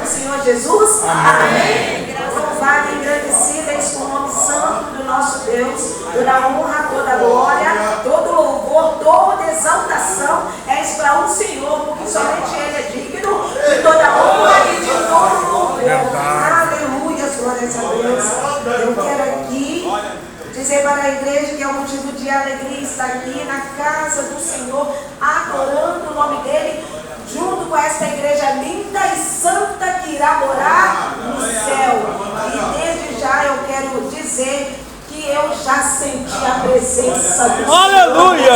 O Senhor Jesus? Amém. Louvado e engrandecido é o nome santo do nosso Deus. Toda honra, toda glória, todo louvor, toda exaltação é para o Senhor, porque somente Ele é digno de toda honra e de todo louvor. Aleluia, glórias a Deus. Eu quero aqui dizer para a igreja que é um motivo de alegria estar aqui na casa do Senhor, adorando o nome dEle, junto com esta igreja linda e santa que irá morar no céu. E desde já eu quero dizer que eu já senti a presença do Senhor. Aleluia!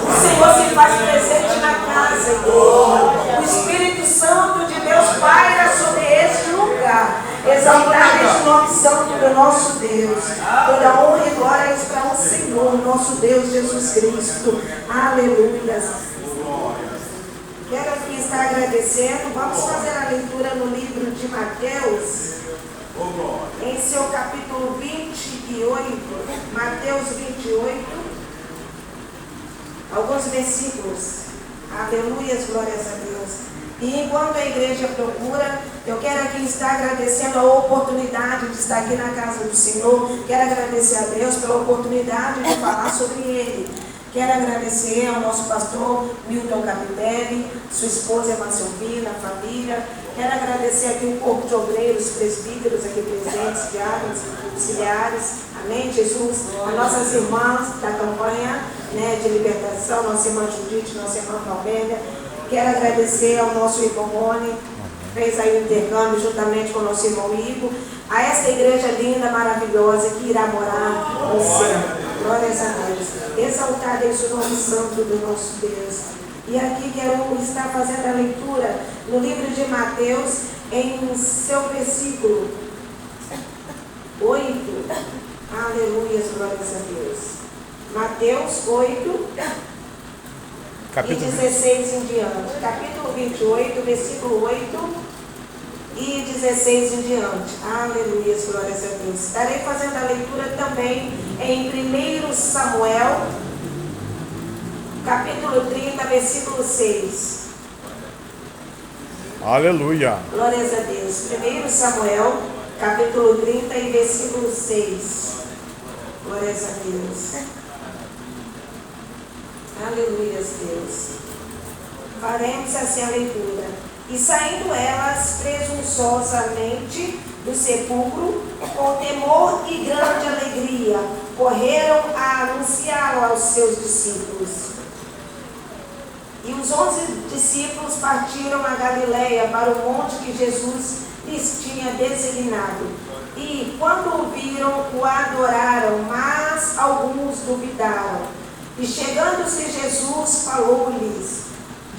O Senhor se faz presente na casa, igreja. O Espírito Santo de Deus paira sobre este lugar. Exaltar este nome santo do nosso Deus. Toda honra e glória é para o Senhor, nosso Deus Jesus Cristo. Aleluia. Quero aqui estar agradecendo. Vamos fazer a leitura no livro de Mateus, em seu capítulo 28, Mateus 28, alguns versículos. Aleluia, glórias a Deus. E enquanto a igreja procura, eu quero aqui estar agradecendo a oportunidade de estar aqui na casa do Senhor. Quero agradecer a Deus pela oportunidade de falar sobre Ele. Quero agradecer ao nosso pastor Milton Capitelli, sua esposa Ema Silvina, a família. Quero agradecer aqui o corpo de obreiros, presbíteros aqui presentes, diáconos, auxiliares. Amém, Jesus? As nossas irmãs da campanha, né, de libertação, nossa irmã Judite, nossa irmã Valmélia. Quero agradecer ao nosso irmão Rony, fez aí o intercâmbio juntamente com o nosso irmão Igor, a esta igreja linda, maravilhosa, que irá morar no céu. Glórias a Deus. Exaltado é o nome santo do nosso Deus. E aqui quero estar fazendo a leitura no livro de Mateus, em seu versículo 8. Aleluia, glórias a Deus. Mateus 8. Capítulo E 16 em diante. Capítulo 28, versículo 8 e 16 em diante. Aleluia, glórias a Deus. Estarei fazendo a leitura também em 1 Samuel, capítulo 30, versículo 6. Aleluia. Glórias a Deus. 1 Samuel, capítulo 30 e versículo 6. Glórias a Deus. Aleluia, Deus. Faremos assim a leitura. E saindo elas presunçosamente do sepulcro, com temor e grande alegria, correram a anunciá-lo aos seus discípulos. E os 11 discípulos partiram a Galiléia para o monte que Jesus lhes tinha designado. E quando o viram, o adoraram, mas alguns duvidaram. E chegando-se Jesus, falou-lhes,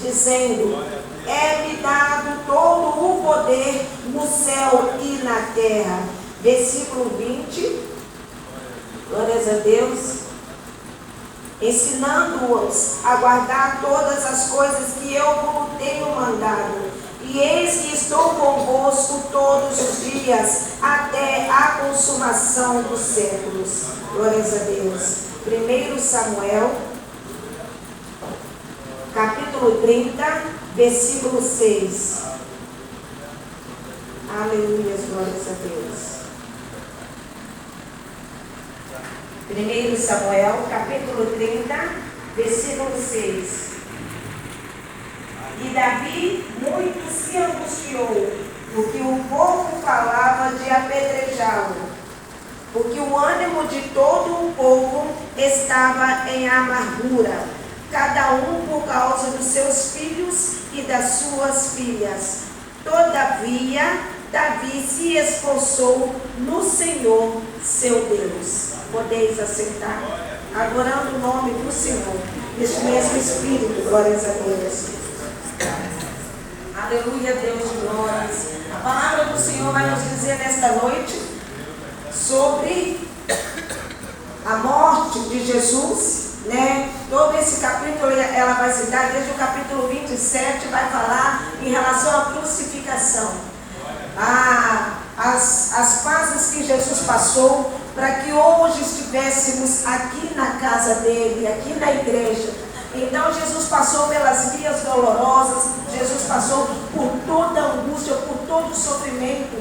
dizendo: é-me dado todo o poder no céu e na terra. Versículo 20. Glórias a Deus. Ensinando-os a guardar todas as coisas que eu vos tenho mandado. E eis que estou convosco todos os dias, até a consumação dos séculos. Glórias a Deus. 1 Samuel, capítulo 30, versículo 6. Aleluia, glórias a Deus. 1 Samuel, capítulo 30, versículo 6. E Davi muito se angustiou, porque o povo falava de apedrejá-lo, porque o ânimo de todo o povo estava em amargura, cada um por causa dos seus filhos e das suas filhas. Todavia, Davi se esforçou no Senhor, seu Deus. Podeis assentar, adorando o nome do Senhor, neste mesmo Espírito, glórias a Deus. Aleluia, Deus de glórias. A palavra do Senhor vai nos dizer nesta noite sobre a morte de Jesus, né? Todo esse capítulo ela vai citar, desde o capítulo 27, vai falar em relação à crucificação. As fases que Jesus passou para que hoje estivéssemos aqui na casa dele, aqui na igreja. Então Jesus passou pelas vias dolorosas, Jesus passou por toda a angústia, por todo o sofrimento,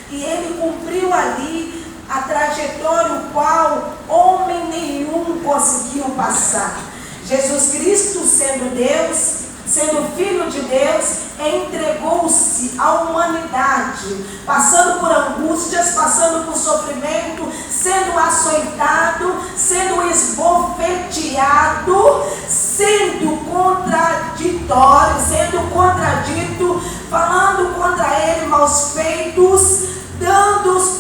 e ele cumpriu ali a trajetória o qual homem nenhum conseguiu passar. Jesus Cristo, sendo Deus, sendo Filho de Deus, entregou-se à humanidade, passando por angústias, passando por sofrimento, sendo açoitado, sendo esbofeteado, sendo contraditório, sendo contradito, falando contra ele maus feitos,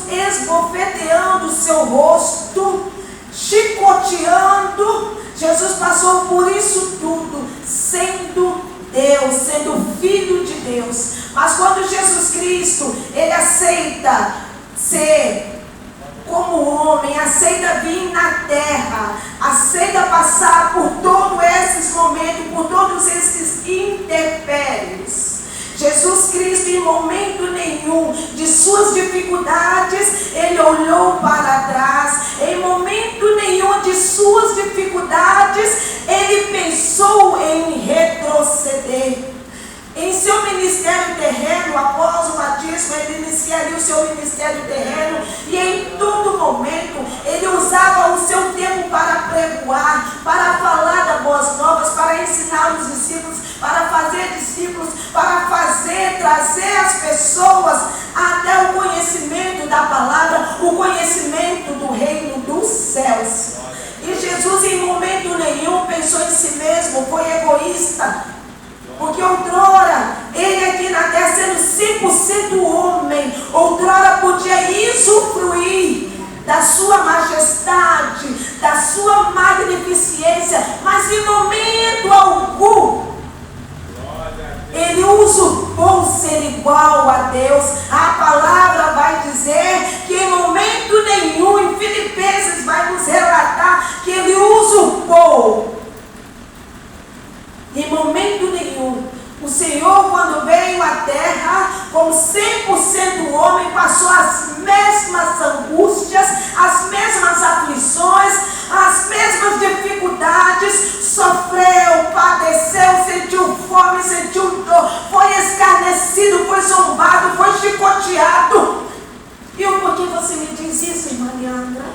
esbofeteando o seu rosto, chicoteando. Jesus passou por isso tudo, sendo Deus, sendo Filho de Deus. Mas quando Jesus Cristo, ele aceita ser como homem, aceita vir na terra, aceita passar por todos esses momentos, por todos esses intempéries. Jesus Cristo, em momento nenhum de suas dificuldades, ele olhou para trás. Em momento nenhum de suas dificuldades, ele pensou em retroceder. Em seu ministério terreno, após o batismo, ele iniciaria o seu ministério terreno, e em todo momento ele usava o seu tempo para pregoar, para falar das boas novas, para ensinar os discípulos, para fazer discípulos, para trazer as pessoas até o conhecimento da palavra, o conhecimento do reino dos céus. E Jesus em momento nenhum pensou em si mesmo, foi egoísta. Porque outrora, ele aqui na terra, sendo 100% homem, outrora podia usufruir da sua majestade, da sua magnificência, mas em momento algum, ele usurpou ser igual a Deus. A palavra vai dizer que em momento nenhum, em Filipenses vai nos relatar que ele usurpou. Em momento nenhum. O Senhor, quando veio à terra, como 100% homem, passou as mesmas angústias, as mesmas aflições, as mesmas dificuldades, sofreu, padeceu, sentiu fome, sentiu dor, foi escarnecido, foi zombado, foi chicoteado. E o porquê você me diz isso, irmã Leandra?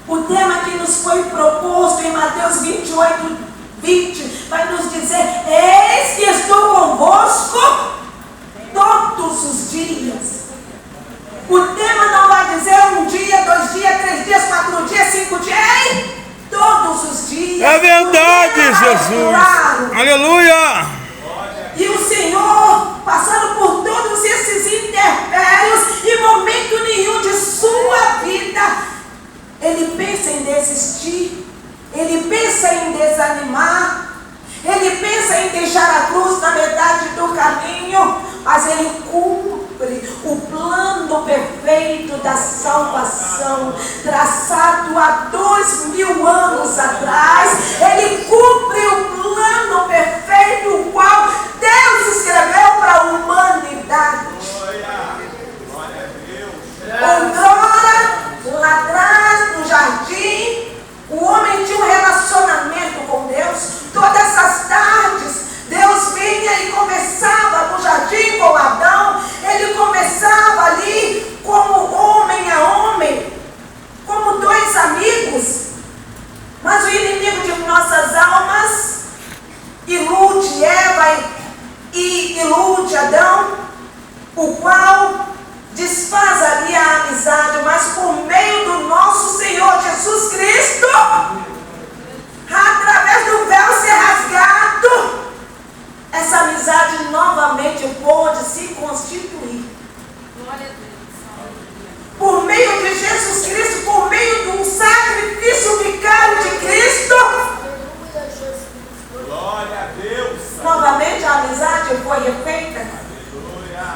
O tema que nos foi proposto em Mateus 28, 20, vai nos dizer: eis que estou convosco todos os dias. O tema não vai dizer 1 dia, 2 dias, 3 dias, 4 dias, 5 dias, hein? Todos os dias. É verdade, Jesus. Claro. Aleluia. E o Senhor, passando por todos esses intempéries, em momento nenhum de sua vida, ele pensa em desistir. Ele pensa em desanimar, ele pensa em deixar a cruz na metade do caminho, mas ele cumpre o plano perfeito da salvação, traçado há 2000 anos atrás. Ele cumpre o plano perfeito, o qual Deus escreveu para a humanidade. Outrora, lá atrás, no jardim, o homem tinha um relacionamento com Deus. Todas as tardes, Deus vinha e conversava no jardim com Adão. Ele conversava ali como homem a homem, como dois amigos. Mas o inimigo de nossas almas ilude Eva e ilude Adão, o qual desfaz ali a amizade, mas por meio do nosso Senhor Jesus Cristo, através do véu ser rasgado, essa amizade novamente pôde se constituir. Glória a Deus. Por meio de Jesus Cristo, por meio do sacrifício vicário de Cristo, glória a Deus. Novamente a amizade foi refeita.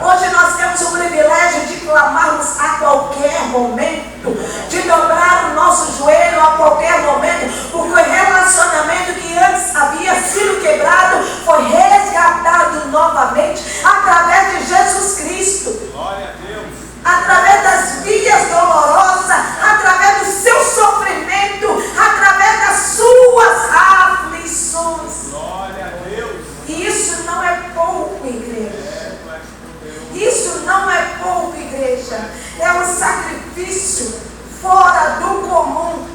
Hoje nós temos o privilégio de clamarmos a qualquer momento, de dobrar o nosso joelho a qualquer momento, porque o relacionamento que antes havia sido quebrado foi resgatado novamente através de Jesus Cristo. Glória a Deus. Através das vias dolorosas, através do seu sofrimento, através das suas aflições. Glória a Deus. E isso não é pouco, igreja. benefício fora do comum.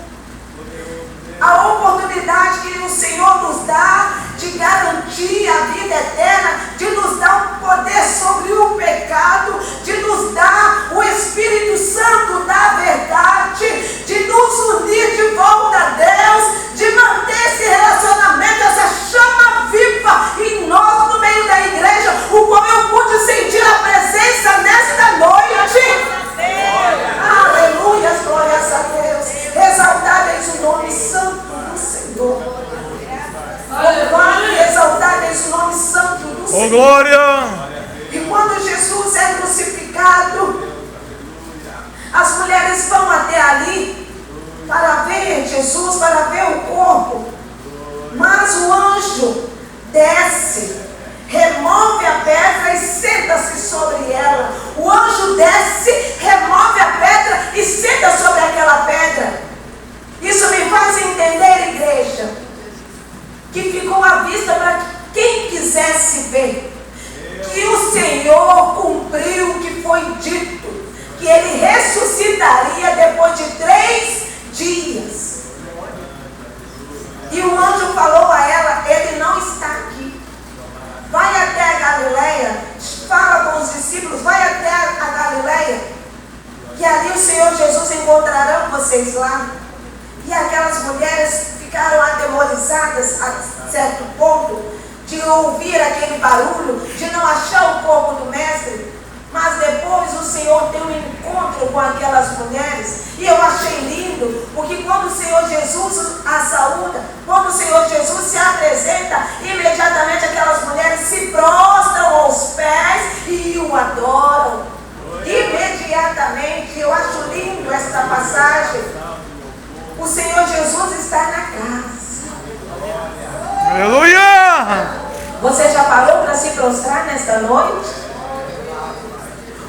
A oportunidade que o Senhor nos dá de garantir a vida eterna, de nos dar um poder sobre o pecado, de nos dar o Espírito Santo da verdade, de nos unir de volta a Deus, de manter esse relacionamento, essa chama viva em nós, no meio da igreja, o qual eu pude sentir a presença nesta noite. Aleluia, glórias a Deus. Exaltareis o nome santo do Senhor. Louvado e exaltareis o nome santo do Senhor. Oh, glória! E quando Jesus é crucificado, as mulheres vão até ali para ver Jesus, para ver o corpo. Mas o anjo desce, remove a pedra e senta-se sobre ela. O anjo desce, remove a pedra e senta sobre aquela pedra. Isso me faz entender, igreja, que ficou à vista para quem quisesse ver, que o Senhor cumpriu o que foi dito, que Ele ressuscitaria depois de 3 dias. E o anjo falou a ela: Ele não está aqui. Vai até a Galileia, fala com os discípulos, vai até a Galileia, que ali o Senhor Jesus encontrarão vocês lá. E aquelas mulheres ficaram atemorizadas a certo ponto de ouvir aquele barulho, de não achar o corpo do mestre. Mas depois o Senhor tem um encontro com aquelas mulheres. E eu achei lindo, porque quando o Senhor Jesus a saúda, quando o Senhor Jesus se apresenta, imediatamente aquelas mulheres se prostram aos pés e o adoram. Imediatamente, eu acho lindo esta passagem. O Senhor Jesus está na casa. Aleluia! Você já parou para se prostrar nesta noite?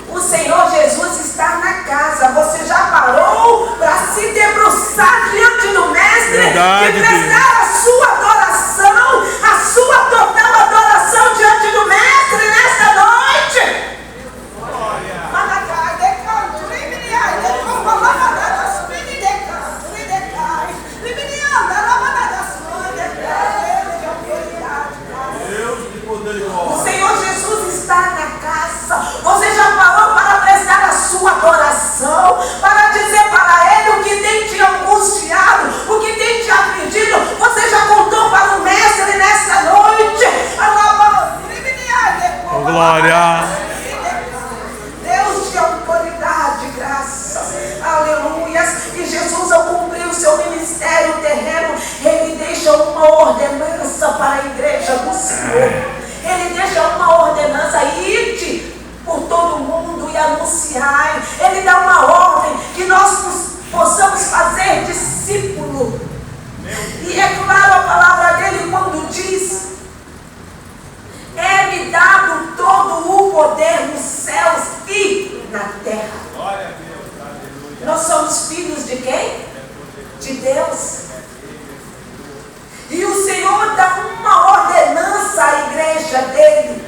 O Senhor Jesus está na casa. Você já parou para se debruçar diante do Mestre? Verdade, e prestar a sua adoração, a sua total adoração diante do Mestre nesta noite? O Senhor Jesus está na casa. Você já parou para prestar a sua adoração, para dizer para Ele o que tem te angustiado, o que tem te afligido? Você já contou para o Mestre nesta noite? Oh, glória! Deus de autoridade, graças, aleluias. E Jesus, ao cumprir o seu ministério terreno, Ele deixa uma ordenança para a igreja do Senhor. Ele deixa uma ordenança: ide por todo o mundo e anunciai. Ele dá uma ordem que nós possamos fazer discípulo. E é claro a palavra dele quando diz: é-me dado todo o poder nos céus e na terra. Glória a Deus, aleluia. Nós somos filhos de quem? De Deus. E o Senhor dá uma ordenança à igreja dele.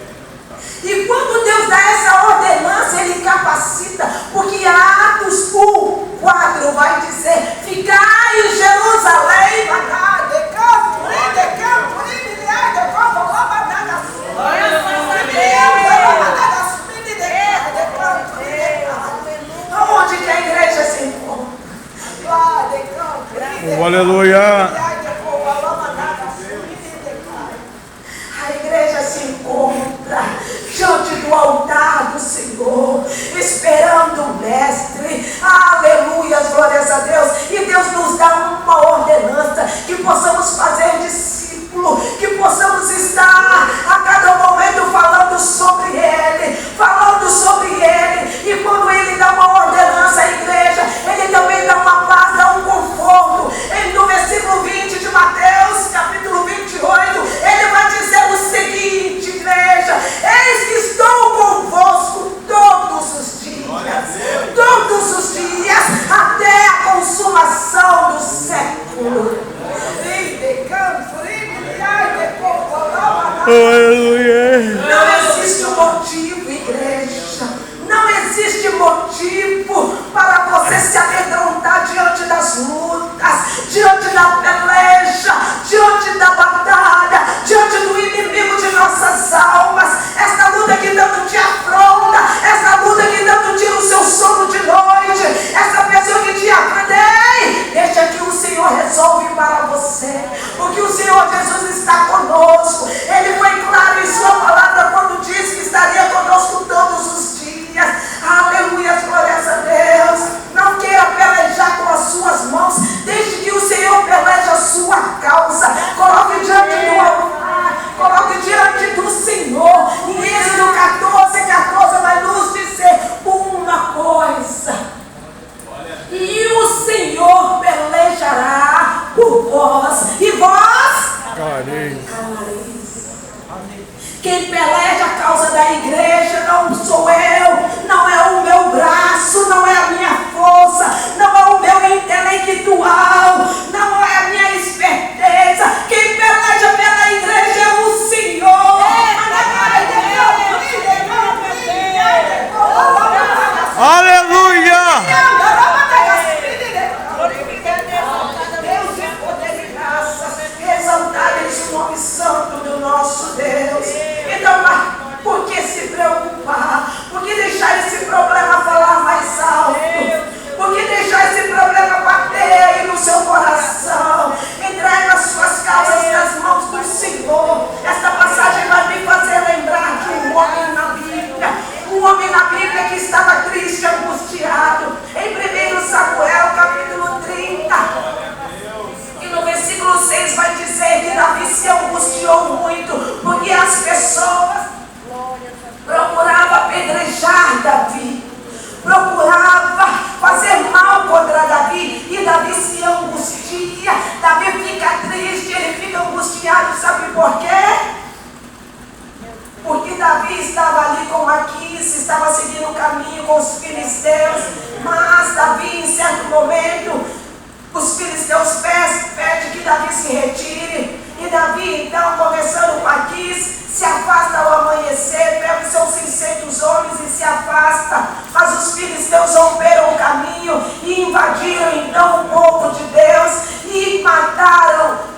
E quando Deus dá essa ordenança, Ele capacita. Porque Atos 1:4 vai dizer: ficai em Jerusalém, onde que a igreja se encontra? Oh, aleluia! A igreja se encontra diante do altar do Senhor, esperando o Mestre. Aleluia, glórias a Deus. E Deus nos dá uma ordenança que possamos fazer discípulo, que possamos estar a cada momento falando sobre Ele, falando sobre Ele. E quando Ele dá uma ordenança à igreja, Ele também dá uma paz, dá um conforto. No versículo 20 triste, angustiado. Em 1 Samuel, capítulo 30, e no versículo 6 vai dizer que Davi se angustiou muito, porque as pessoas procuravam apedrejar Davi, procurava fazer mal contra Davi, e Davi se angustia. Davi fica triste, ele fica angustiado, sabe por quê? Porque Davi estava ali com Aquis, estava seguindo o caminho com os filisteus, mas Davi, em certo momento, os filisteus pedem que Davi se retire, e Davi, então, conversando com Aquis, se afasta ao amanhecer, pega os seus 600 homens e se afasta. Mas os filisteus romperam o caminho e invadiram então o povo de Deus e mataram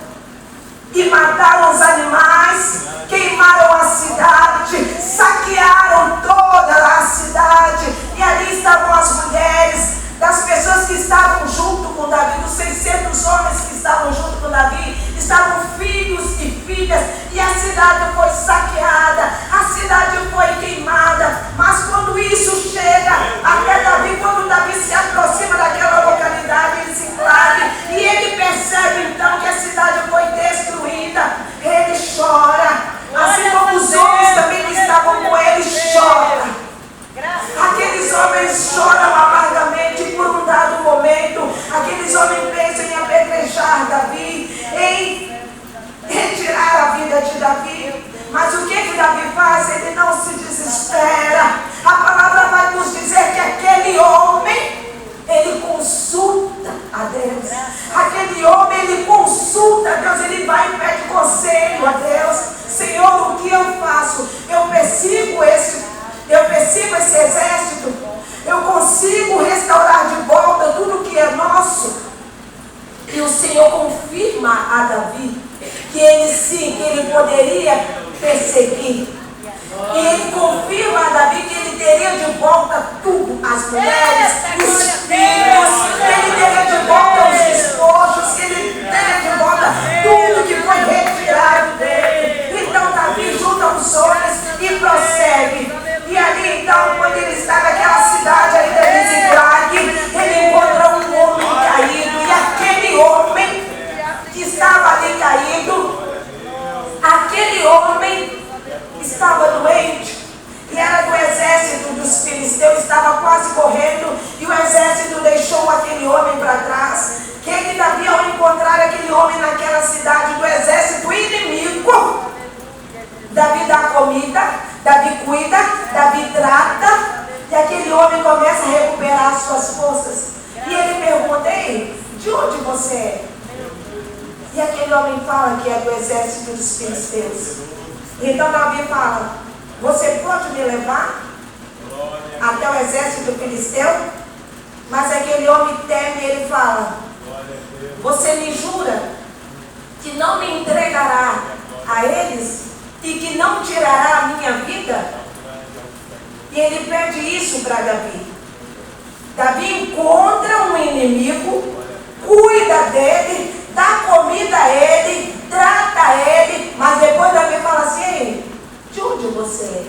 os animais, queimaram a cidade, saquearam toda a cidade, e ali estavam as mulheres das pessoas que estavam junto com Davi, dos 600 homens que estavam junto com Davi, estavam filhos e filhas, e a cidade foi saqueada, a cidade foi queimada. Mas quando isso chega até Davi, quando Davi se aproxima daquela localidade, ele se enquadra, e ele percebe então que a cidade foi destruída, ele chora, assim como os homens também que estavam com ele choram. Aqueles homens choram amargamente por um dado momento. Aqueles homens pensam em apedrejar Davi, em retirar a vida de Davi. Mas o que Davi faz? Ele não se desespera. A palavra vai nos dizer que aquele homem, ele consulta a Deus. Aquele homem, ele consulta a Deus. Ele vai e pede conselho a Deus. Senhor, o que eu faço? Eu persigo esse exército, eu consigo restaurar de volta tudo que é nosso. E o Senhor confirma a Davi que ele sim, que ele poderia perseguir. E ele confirma a Davi que ele teria de volta tudo, as mulheres, os filhos, que ele teria de volta os despojos, que ele teria de volta tudo que foi retirado dele. Então Davi junta os homens e prossegue. E ali então, quando ele está naquela cidade ainda de Ziklag, ele encontra um homem caído. E aquele homem que estava ali caído, aquele homem estava doente. E era do exército dos filisteus, estava quase morrendo. E o exército deixou aquele homem para trás. Que Davi, ao encontrar aquele homem naquela cidade do exército inimigo, Davi dá comida, Davi cuida, Davi trata, e aquele homem começa a recuperar as suas forças. E ele pergunta: ei, de onde você é? E aquele homem fala que é do exército dos filisteus. Então Davi fala: você pode me levar até o exército filisteu? Mas aquele homem teme e ele fala: você me jura que não me entregará a eles e que não tirará a minha vida? E ele pede isso para Davi. Davi encontra um inimigo, cuida dele, dá comida a ele, trata ele, mas depois Davi fala assim: de onde você é?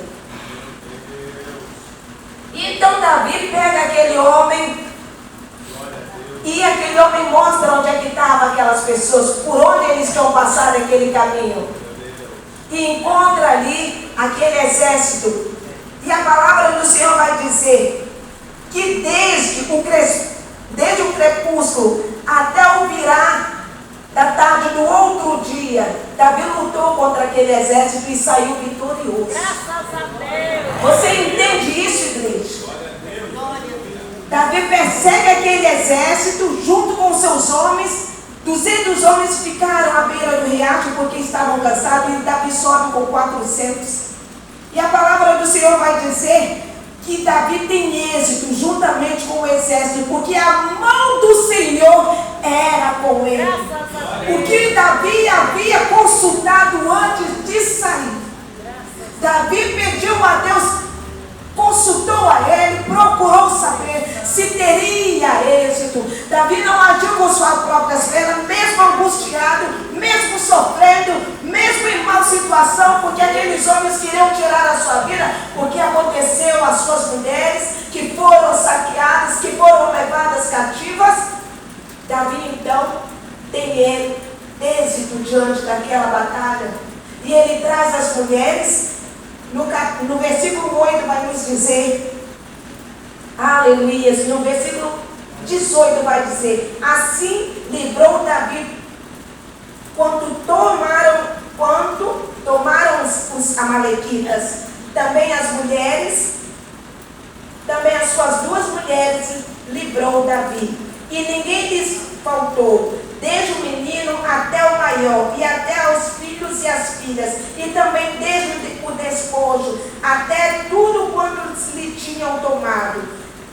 Então Davi pega aquele homem, e aquele homem mostra onde é que estavam aquelas pessoas, por onde eles tinham passado aquele caminho. E encontra ali aquele exército. E a palavra do Senhor vai dizer que desde o crepúsculo até o virar da tarde do outro dia, Davi lutou contra aquele exército e saiu vitorioso. Graças a Deus. Você entende isso, igreja? Davi persegue aquele exército junto com seus homens. 200 homens ficaram à beira do riacho porque estavam cansados, e Davi sobe com 400. E a palavra do Senhor vai dizer que Davi tem êxito juntamente com o exército, porque a mão do Senhor era com ele. O que Davi havia consultado antes de sair, Davi pediu a Deus, consultou a ele, procurou saber se teria êxito. Davi não agiu com suas próprias pernas, mesmo angustiado, mesmo sofrendo, mesmo em mal situação, porque aqueles homens queriam tirar a sua vida, porque aconteceu às suas mulheres que foram cativas, Davi então tem êxito diante daquela batalha. E ele traz as mulheres, no versículo 8 vai nos dizer, aleluia, no versículo 18 vai dizer, assim livrou Davi quando tomaram os amalequitas, também as mulheres, também as suas 2 mulheres livrou Davi, e ninguém lhes faltou, desde o menino até o maior, e até os filhos e as filhas, e também desde o despojo, até tudo quanto lhe tinham tomado,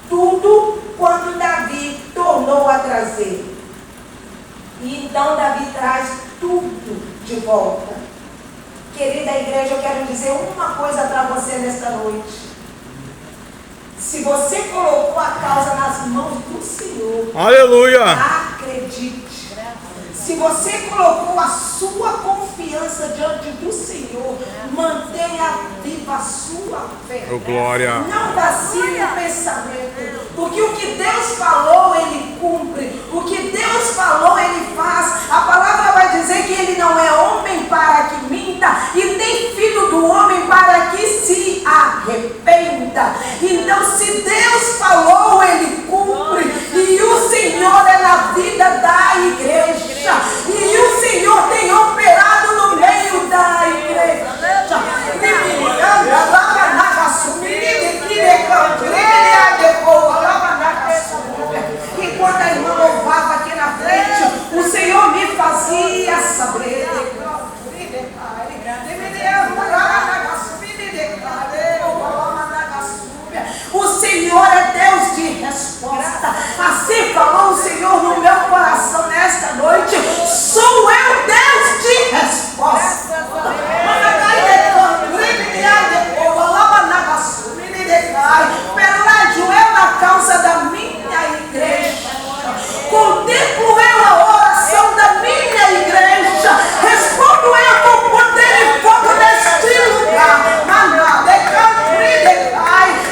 tudo quanto Davi tornou a trazer. E então Davi traz tudo de volta. Querida igreja, eu quero dizer uma coisa para você nesta noite. Se você colocou a causa nas mãos do Senhor, aleluia, acredite. Se você colocou a sua confiança diante do Senhor, mantenha viva a sua fé. oh, glória. Não vacile o pensamento, porque o que Deus falou, Ele cumpre. O que Deus falou, Ele faz. A palavra vai dizer que Ele não é homem para que minta, e nem filho do homem para que se arrependa. Então, se Deus falou, Ele cumpre. E o Senhor é na vida da igreja. E o Senhor tem operado no meio da igreja. Enquanto a irmã louvava aqui na frente, o Senhor me fazia saber. O Senhor é Deus de resposta. Assim falou o Senhor no meu coração nesta noite. Sou eu Deus de resposta. Pelejo eu na causa da minha igreja. Contemplo eu a oração da minha igreja. Respondo eu com poder e fogo neste lugar.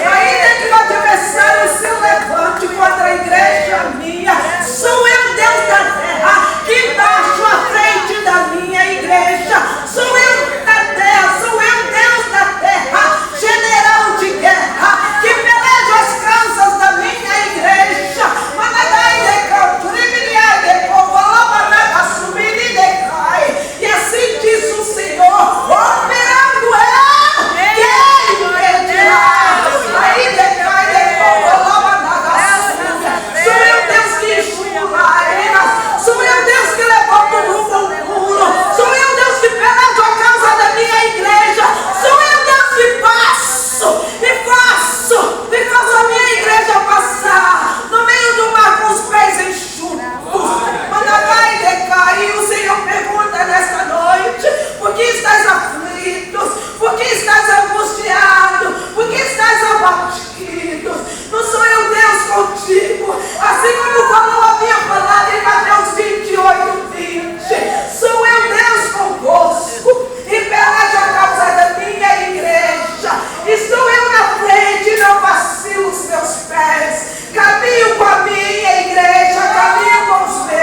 Ainda que o adversário se levante contra a igreja minha, sou eu Deus da terra que baixo à frente da minha igreja. Sou eu da terra, sou eu Deus da terra, general de guerra, que pelejo as causas da minha igreja. E assim diz o Senhor, operando quem impedirá? Sou eu Deus que enxuga lágrimas, sou eu Deus que levanta o rumo ao muro, sou eu Deus que pelejo a causa da minha igreja, sou eu Deus que passo e faço a minha igreja passar no meio do mar com os pés enxutos. E o Senhor pergunta nesta noite, por que estás aflitos? Por que estás angustiado? Por que estás abatido? Não sou eu Deus contigo, assim como falou a minha palavra em Mateus 28:20. Sou eu Deus convosco e pelejo a causa da minha igreja. Estou eu na frente e não vacilo os meus pés. Caminho com a minha igreja, caminho com os meus.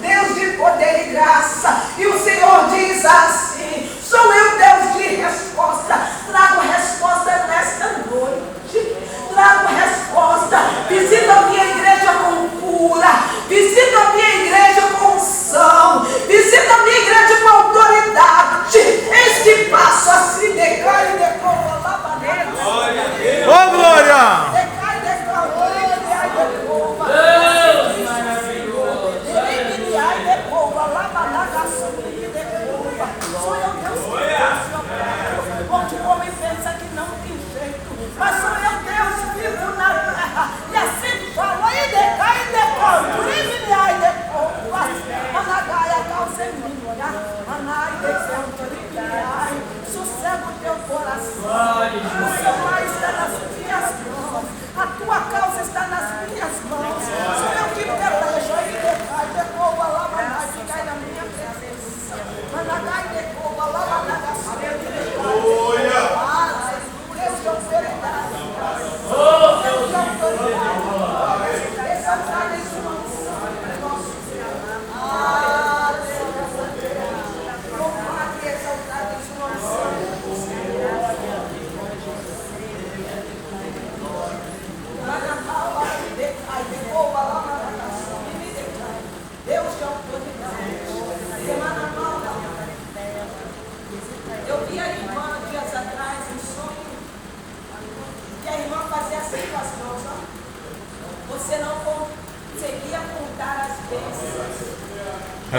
Deus de poder e graça. E o Senhor diz assim: sou eu Deus de resposta. Trago resposta nesta noite. Trago resposta. Visita a minha igreja com cura. Visita a minha igreja com unção. Visita a minha igreja com autoridade. Eis que passo assim, decai e decora lá para dentro. Oh, glória! Porque o homem pensa que não tem jeito, mas sou eu Deus vivo na terra. E assim fala, aí decai e decora, e decora, managaia, causa em mim, anai, decora, sossega o teu coração. O seu pai está nas minhas mãos, a tua causa está nas minhas mãos. Sou eu que pelejo, aí decai, decora, lá, manai, que cai na minha presença. Managai, decora, lá, managaia,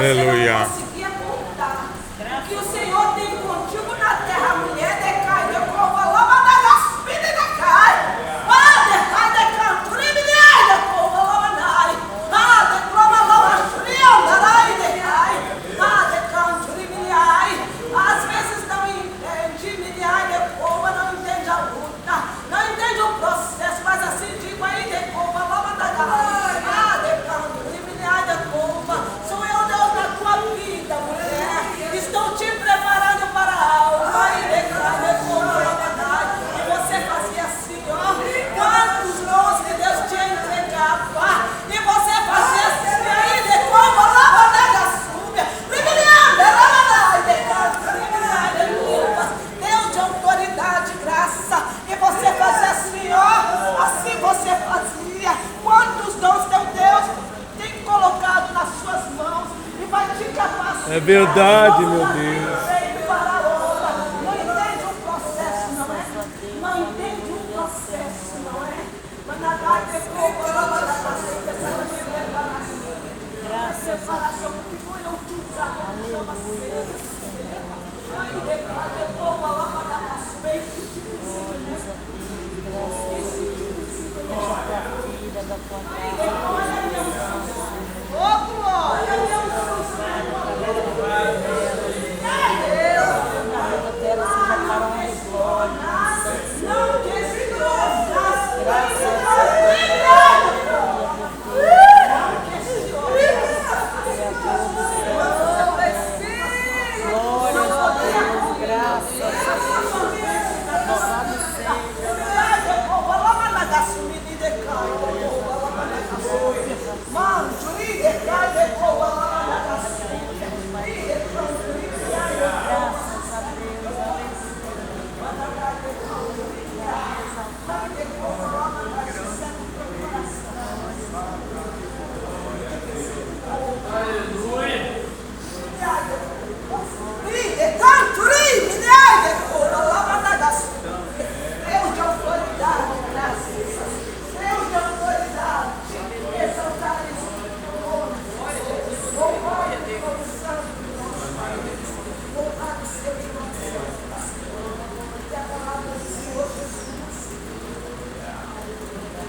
Aleluia. Você não conseguia contar. O que o Senhor tem contigo na terra, mulher, decai, decova, lama da gaspina, decai. Ah, decai, decai, turimiai, decova, lama dai. Ah, declama, lama shrianda, dai, decai. Ah, decai, turimiai. Às vezes não entende, miliai, decova, não entende a luta, não entende o processo, mas assim digo aí, decova, lama da gai. Ah, decai, turimiai, decova. Sou eu, Deus, na tua vida, mulher. Estou te preparando para algo. Ai, decai, decova, lama dai. E você fazia assim, ó. Quantos dons que Deus te entregava. E você fazia assim, aí, decova, lama da gasúbia. Rimilianda, lama dai, decai, turimiai, decova. Deus de autoridade, graça. E você fazia assim, ó. Assim você fazia. Quantos dons teu Deus tem colocado nas suas mãos e vai te capacitar. É verdade, meu Deus. Não entende o processo, não é? Não entende o processo, não é? Mas na verdade, separação que foi utilizada.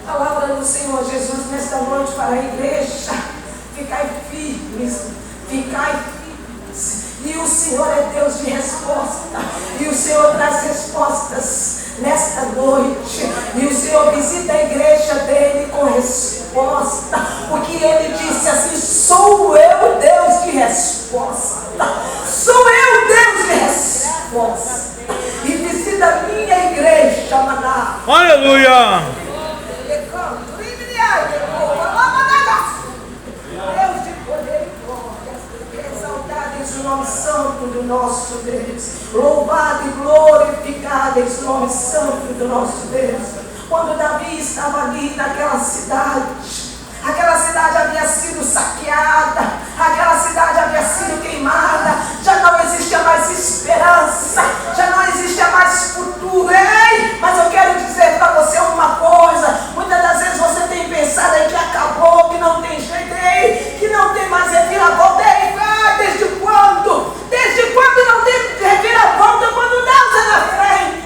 Palavra do Senhor Jesus nesta noite para a igreja. Ficai firmes, ficai firmes. E o Senhor é Deus de resposta. E o Senhor traz respostas nesta noite. E o Senhor visita a igreja dele com resposta. Porque ele disse assim: sou eu Deus de resposta. Sou eu Deus de resposta. E visita a minha igreja, maná. Aleluia. Deus de poder e glória, exaltado em o nome santo do nosso Deus, louvado e glorificado em o nome santo do nosso Deus. Quando Davi estava ali naquela cidade, aquela cidade havia sido saqueada, aquela cidade havia sido queimada, já não existia mais esperança, já não existia mais futuro. Ei, mas eu quero dizer para você uma coisa: muitas das vezes você tem pensado aí que acabou, que não tem jeito, ei, que não tem mais reviravolta. Ei, desde quando? Desde quando não tem reviravolta? Quando Deus é na frente.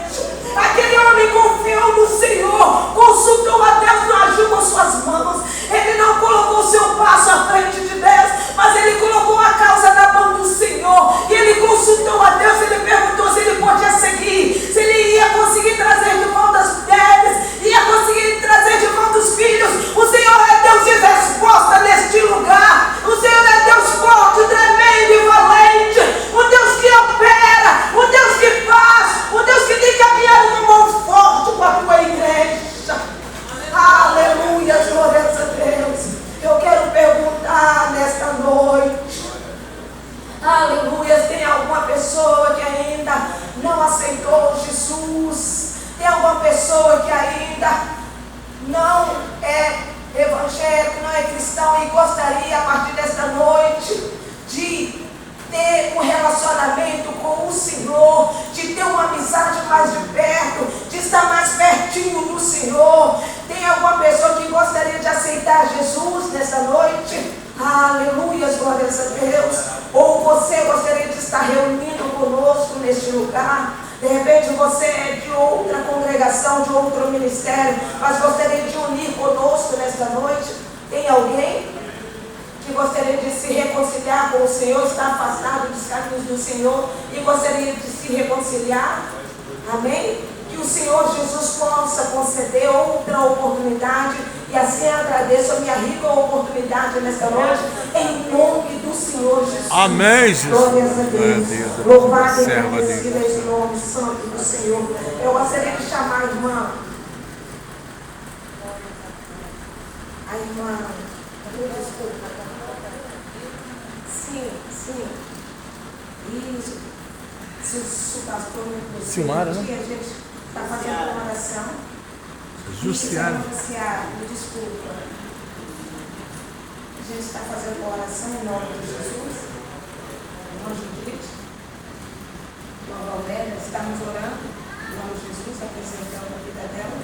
Aquele homem confiou no Senhor, consultou a Deus, não agiu com suas mãos. Ele não colocou o seu passo à frente de Deus, mas ele colocou a causa na mão do Senhor. E ele consultou a Deus, ele perguntou se ele podia seguir, se ele ia conseguir trazer de volta as mulheres, ia conseguir trazer de volta os filhos. O Senhor é Deus de resposta neste lugar. O Senhor é Deus forte, tremendo e valente. O Deus que opera, o Deus que faz, o Deus que tem caminhado com mão forte com a tua igreja. Aleluia, glórias a Deus. Eu quero perguntar nesta noite, aleluia, tem alguma pessoa que ainda não aceitou Jesus? Tem alguma pessoa que ainda não é evangélico, não é cristão e gostaria a partir desta noite de ter um relacionamento com o Senhor, de ter uma amizade mais de perto, de estar mais pertinho do Senhor? Tem alguma pessoa que gostaria de aceitar Jesus nessa noite? Aleluia, glórias a Deus. conosco neste lugar. De repente você é de outra congregação, de outro ministério, mas gostaria de unir conosco nesta noite. Tem alguém que gostaria de se reconciliar com o Senhor, está afastado dos caminhos do Senhor e gostaria de se reconciliar? Amém? Que o Senhor Jesus possa conceder outra oportunidade, e assim agradeço a minha rica oportunidade nesta noite, em nome do Senhor Jesus. Amém, Jesus. Glórias a Deus. Louvado e Serva agradecido esse nome santo do Senhor. Eu gostaria de chamar a irmã. A irmã. Desculpa. Sim. Isso. Se o pastor me permitir, Silmara, né? a gente está fazendo uma oração. Jussiara. Me desculpa. A gente está fazendo uma oração em nome de Jesus. Irmã Judite, irmã Valéria, estamos orando em nome de Jesus, apresentando a vida dela.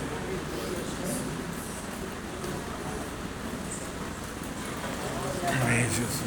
Amém, Jesus.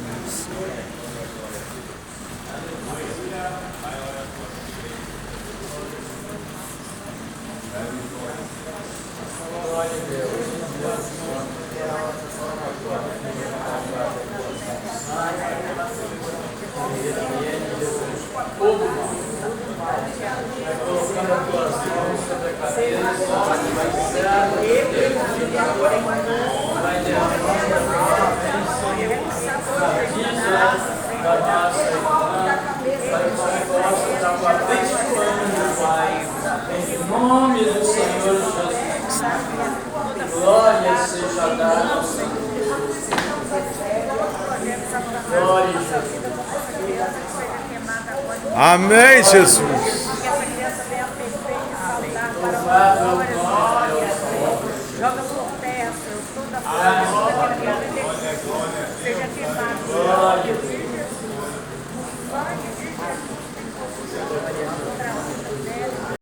Em nome do Senhor Jesus. Glória seja dada ao Senhor. Glória a Jesus. Amém, Jesus. Que essa criança venha perfeita e saudável para a glória do Senhor. Joga por terra, Senhor, toda a força daquela criança.